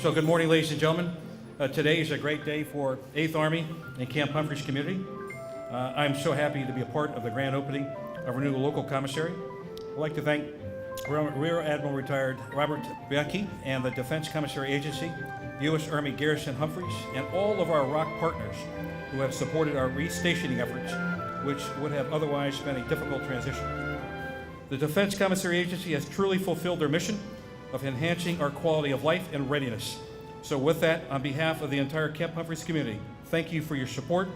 So good morning, ladies and gentlemen. Today is a great day for 8th Army and Camp Humphreys community. I'm so happy to be a part of the grand opening of our new local commissary. I'd like to thank Rear Admiral Retired Robert Bianchi and the Defense Commissary Agency, U.S. Army Garrison Humphreys, and all of our ROC partners who have supported our restationing efforts, which would have otherwise been a difficult transition. The Defense Commissary Agency has truly fulfilled their mission of enhancing our quality of life and readiness. So with that, on behalf of the entire Camp Humphreys community, thank you for your support.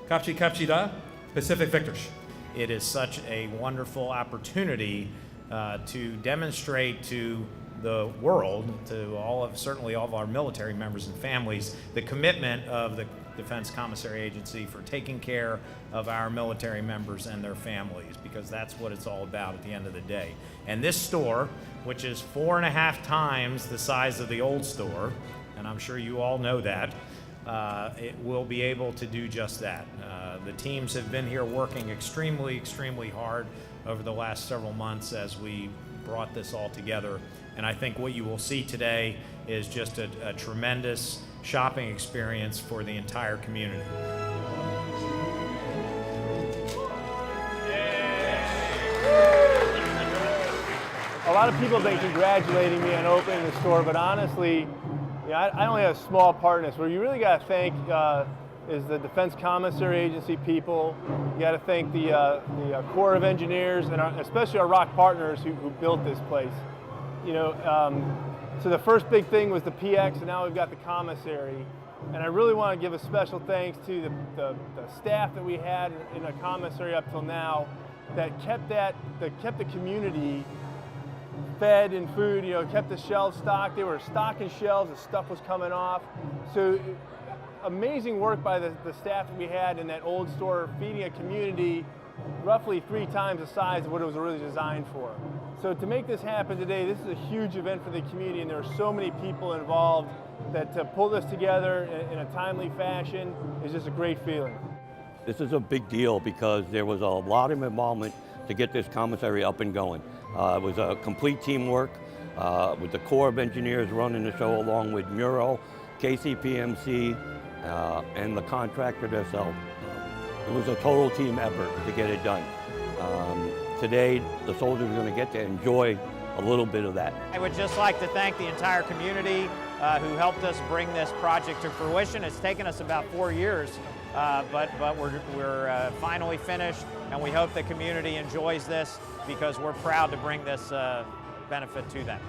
Kapchi Kapchi Da, Pacific Victors. It is such a wonderful opportunity to demonstrate to the world, to certainly all of our military members and families, the commitment of the Defense Commissary Agency for taking care of our military members and their families, because that's what it's all about at the end of the day. And this store, which is 4.5 times the size of the old store, and I'm sure you all know that, it will be able to do just that. The teams have been here working extremely hard over the last several months as we brought this all together. And I think what you will see today is just a tremendous shopping experience for the entire community. A lot of people have been congratulating me on opening the store, but honestly, you know, I only have a small part in this. What you really got to thank is the Defense Commissary Agency people. You got to thank the Corps of Engineers and especially our ROC partners who built this place. You know, so the first big thing was the PX, and now we've got the commissary. And I really want to give a special thanks to the staff that we had in the commissary up till now that kept the community fed and food, you know, kept the shelves stocked. They were stocking shelves as stuff was coming off. So amazing work by the staff that we had in that old store, feeding a community roughly 3 times the size of what it was originally designed for. So to make this happen today, this is a huge event for the community, and there are so many people involved that to pull this together in a timely fashion is just a great feeling. This is a big deal because there was a lot of involvement to get this commissary up and going. It was a complete teamwork with the Corps of Engineers running the show along with Muro, KCPMC, and the contractor themselves. It was a total team effort to get it done. Today, the soldiers are going to get to enjoy a little bit of that. I would just like to thank the entire community who helped us bring this project to fruition. It's taken us about 4 years, but we're finally finished, and we hope the community enjoys this because we're proud to bring this benefit to them.